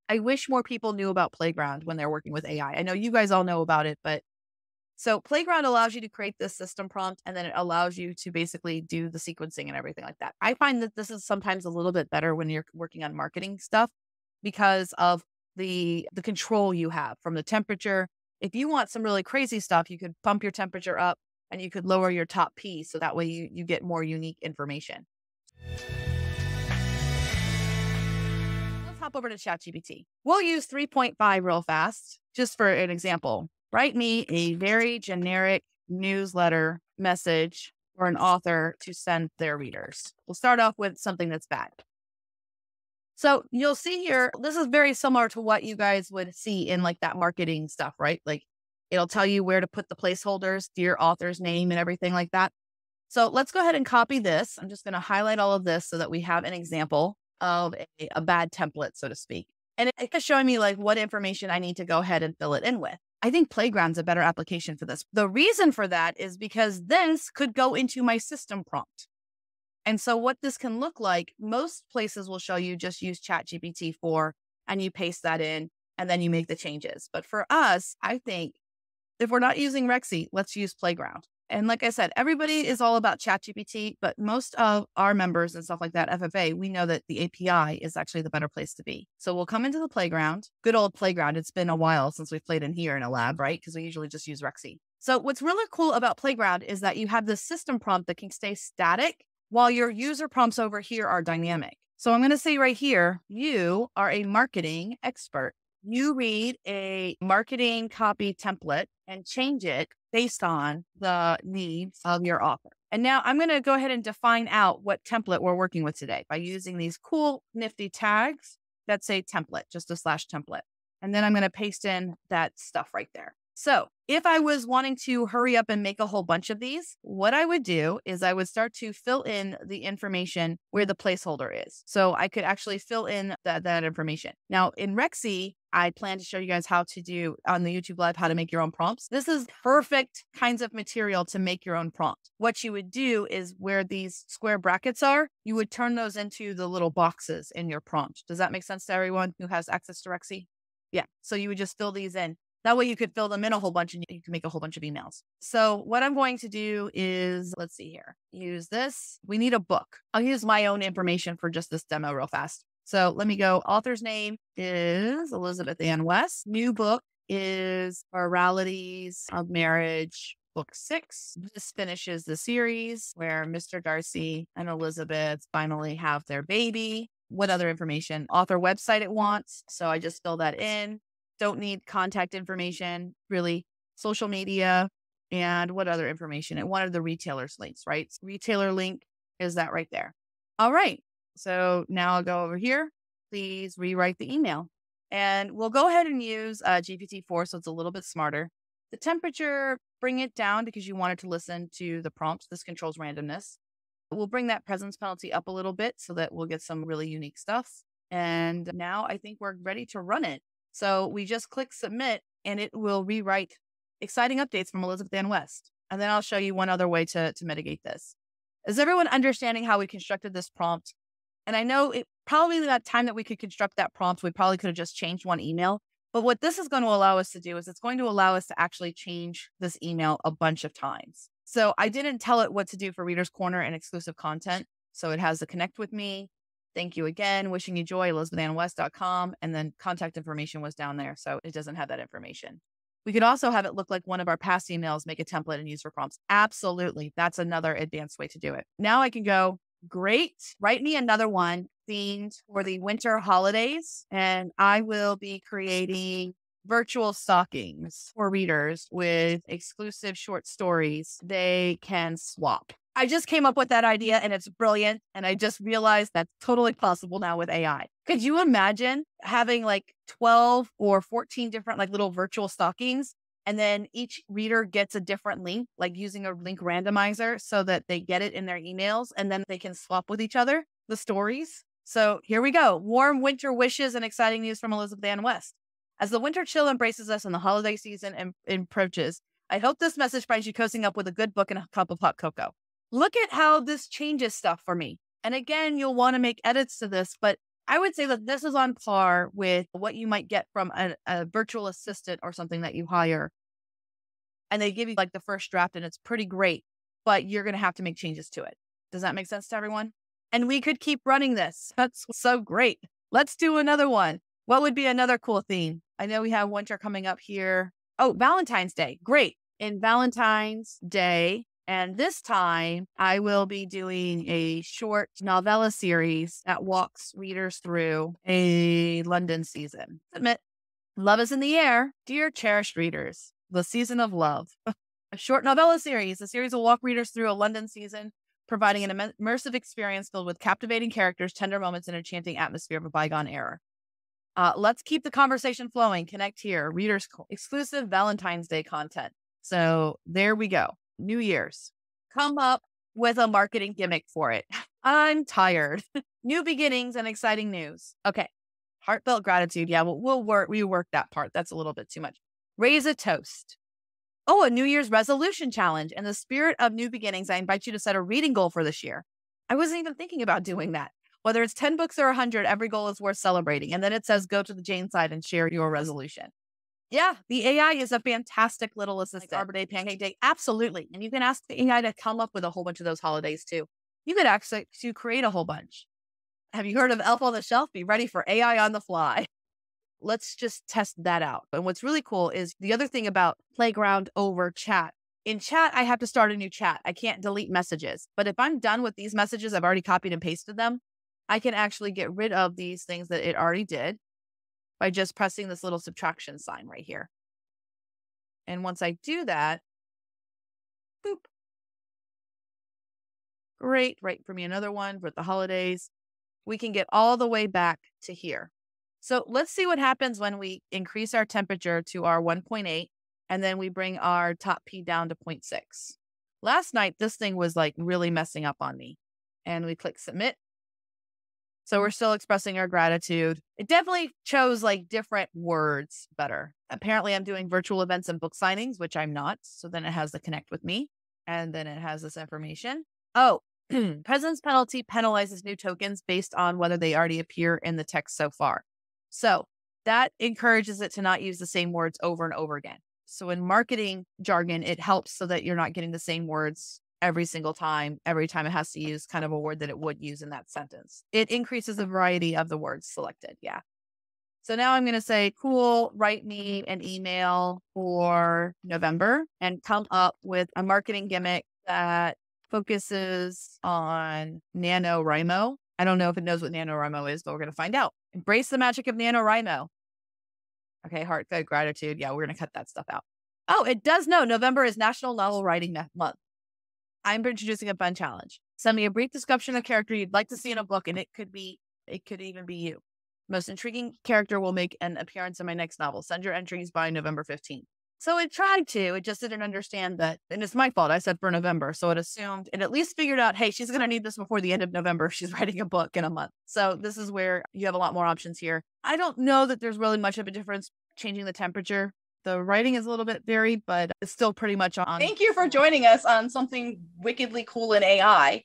I wish more people knew about Playground when they're working with AI. I know you guys all know about it, but so Playground allows you to create this system prompt and then it allows you to basically do the sequencing and everything like that. I find that this is sometimes a little bit better when you're working on marketing stuff because of the control you have from the temperature. If you want some really crazy stuff, you could pump your temperature up and you could lower your top P so that way you get more unique information. Let's hop over to ChatGPT. We'll use 3.5 real fast, just for an example. Write me a very generic newsletter message for an author to send their readers. We'll start off with something that's bad. So you'll see here, this is very similar to what you guys would see in like that marketing stuff, right? Like it'll tell you where to put the placeholders, your author's name and everything like that. So let's go ahead and copy this. I'm just going to highlight all of this so that we have an example of a bad template, so to speak. And it's showing me like what information I need to go ahead and fill it in with. I think Playground's a better application for this. The reason for that is because this could go into my system prompt. And so what this can look like, most places will show you just use ChatGPT 4 and you paste that in and then you make the changes. But for us, I think if we're not using Rexy, let's use Playground. And like I said, everybody is all about ChatGPT, but most of our members and stuff like that, FFA, we know that the API is actually the better place to be. So we'll come into the Playground, good old Playground. It's been a while since we've played in here in a lab, right? Because we usually just use Rexy. So what's really cool about Playground is that you have this system prompt that can stay static while your user prompts over here are dynamic. So I'm going to say right here, you are a marketing expert. You read a marketing copy template and change it based on the needs of your author. And now I'm going to go ahead and define out what template we're working with today by using these cool, nifty tags that say template, just a slash template. And then I'm going to paste in that stuff right there. So if I was wanting to hurry up and make a whole bunch of these, what I would do is I would start to fill in the information where the placeholder is. So I could actually fill in that information. Now in Rexy, I plan to show you guys how to do on the YouTube Live, how to make your own prompts. This is perfect kinds of material to make your own prompt. What you would do is where these square brackets are, you would turn those into the little boxes in your prompt. Does that make sense to everyone who has access to Rexy? Yeah. So you would just fill these in. That way you could fill them in a whole bunch and you can make a whole bunch of emails. So what I'm going to do is, let's see here, use this. We need a book. I'll use my own information for just this demo real fast. So let me go. Author's name is Elizabeth Ann West. New book is Moralities of Marriage, book 6. This finishes the series where Mr. Darcy and Elizabeth finally have their baby. What other information? Author website it wants. So I just fill that in. Don't need contact information, really. Social media, and what other information? It wanted the retailer's links, right? Retailer link is that right there. All right. So now I'll go over here. Please rewrite the email. And we'll go ahead and use GPT-4 so it's a little bit smarter. The temperature, bring it down because you want it to listen to the prompts. This controls randomness. We'll bring that presence penalty up a little bit so that we'll get some really unique stuff. And now I think we're ready to run it. So we just click submit and it will rewrite exciting updates from Elizabeth Ann West. And then I'll show you one other way to mitigate this. Is everyone understanding how we constructed this prompt? And I know it probably that time that we could construct that prompt, we probably could have just changed one email. But what this is going to allow us to do is it's going to allow us to actually change this email a bunch of times. So I didn't tell it what to do for Reader's Corner and exclusive content. So it has the connect with me. Thank you again. Wishing you joy, ElizabethAnnWest.com. And then contact information was down there. So it doesn't have that information. We could also have it look like one of our past emails, make a template and use for prompts. Absolutely. That's another advanced way to do it. Now I can go, great, write me another one themed for the winter holidays. And I will be creating virtual stockings for readers with exclusive short stories they can swap. I just came up with that idea and it's brilliant. And I just realized that's totally possible now with AI. Could you imagine having like 12 or 14 different like little virtual stockings and then each reader gets a different link, like using a link randomizer so that they get it in their emails and then they can swap with each other, the stories. So here we go. Warm winter wishes and exciting news from Elizabeth Ann West. As the winter chill embraces us and the holiday season approaches, I hope this message finds you cozying up with a good book and a cup of hot cocoa. Look at how this changes stuff for me. And again, you'll want to make edits to this, but I would say that this is on par with what you might get from a virtual assistant or something that you hire. And they give you like the first draft and it's pretty great, but you're going to have to make changes to it. Does that make sense to everyone? And we could keep running this. That's so great. Let's do another one. What would be another cool theme? I know we have winter coming up here. Oh, Valentine's Day. Great. In Valentine's Day, and this time I will be doing a short novella series that walks readers through a London season. Admit, love is in the air. Dear cherished readers, the season of love. A short novella series. The series will walk readers through a London season, providing an immersive experience filled with captivating characters, tender moments, and enchanting atmosphere of a bygone era. Let's keep the conversation flowing. Connect here. Readers exclusive Valentine's Day content. So there we go. New Year's. Come up with a marketing gimmick for it. I'm tired. New beginnings and exciting news. Okay. Heartfelt gratitude. Yeah, we'll rework that part. That's a little bit too much. Raise a toast. Oh, a New Year's resolution challenge. In the spirit of new beginnings, I invite you to set a reading goal for this year. I wasn't even thinking about doing that. Whether it's 10 books or 100, every goal is worth celebrating. And then it says, go to the Jane side and share your resolution. Yeah, the AI is a fantastic little assistant. Like Arbor Day, Pancake Day, absolutely. And you can ask the AI to come up with a whole bunch of those holidays too. You could actually create a whole bunch. Have you heard of Elf on the Shelf? Be ready for AI on the fly. Let's just test that out. And what's really cool is the other thing about Playground over chat. In chat, I have to start a new chat. I can't delete messages. But if I'm done with these messages, I've already copied and pasted them. I can actually get rid of these things that it already did by just pressing this little subtraction sign right here. And once I do that, boop. Great, right for me another one for the holidays. We can get all the way back to here. So let's see what happens when we increase our temperature to our 1.8 and then we bring our top P down to 0.6. Last night, this thing was like really messing up on me. And we click submit. So we're still expressing our gratitude. It definitely chose like different words better. Apparently I'm doing virtual events and book signings, which I'm not. So then it has the connect with me. And then it has this information. Oh, President's penalty penalizes new tokens based on whether they already appear in the text so far. So that encourages it to not use the same words over and over again. So in marketing jargon, it helps so that you're not getting the same words every single time. Every time it has to use kind of a word that it would use in that sentence. It increases the variety of the words selected. Yeah. So now I'm going to say, cool, write me an email for November and come up with a marketing gimmick that focuses on NaNoWriMo. I don't know if it knows what NaNoWriMo is, but we're going to find out. Embrace the magic of NaNoWriMo. Okay, heartfelt gratitude. Yeah, we're going to cut that stuff out. Oh, it does know November is National Novel Writing Month. I'm introducing a fun challenge. Send me a brief description of a character you'd like to see in a book, and it could even be you. Most intriguing character will make an appearance in my next novel. Send your entries by November 15th. So it tried to, it just didn't understand that. And it's my fault. I said for November. So it assumed, it at least figured out, hey, she's going to need this before the end of November. She's writing a book in a month. So this is where you have a lot more options here. I don't know that there's really much of a difference changing the temperature. The writing is a little bit varied, but it's still pretty much on. Thank you for joining us on something wickedly cool in AI.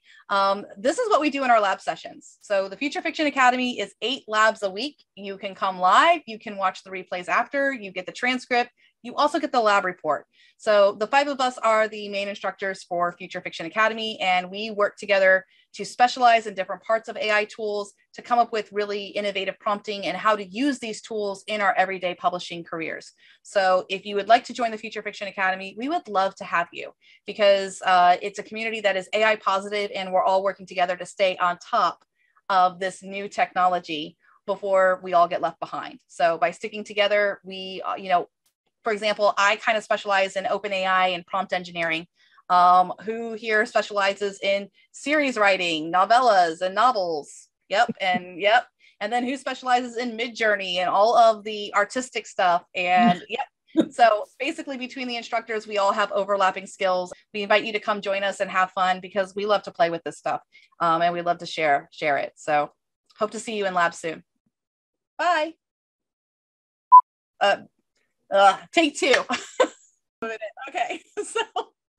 This is what we do in our lab sessions. So the Future Fiction Academy is 8 labs a week. You can come live. You can watch the replays after. You get the transcript. You also get the lab report. So the 5 of us are the main instructors for Future Fiction Academy, and we work together to specialize in different parts of AI tools to come up with really innovative prompting and how to use these tools in our everyday publishing careers. So if you would like to join the Future Fiction Academy, we would love to have you because it's a community that is AI positive, and we're all working together to stay on top of this new technology before we all get left behind. So by sticking together, we, for example, I kind of specialize in OpenAI and prompt engineering. Who here specializes in series writing, novellas and novels? Yep. And then who specializes in Midjourney and all of the artistic stuff? And yep. So basically between the instructors, we all have overlapping skills. We invite you to come join us and have fun because we love to play with this stuff. And we love to share it. So hope to see you in lab soon. Bye. Take 2. Okay. So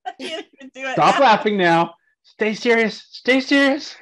I can't even do it. Stop laughing now. Stay serious. Stay serious.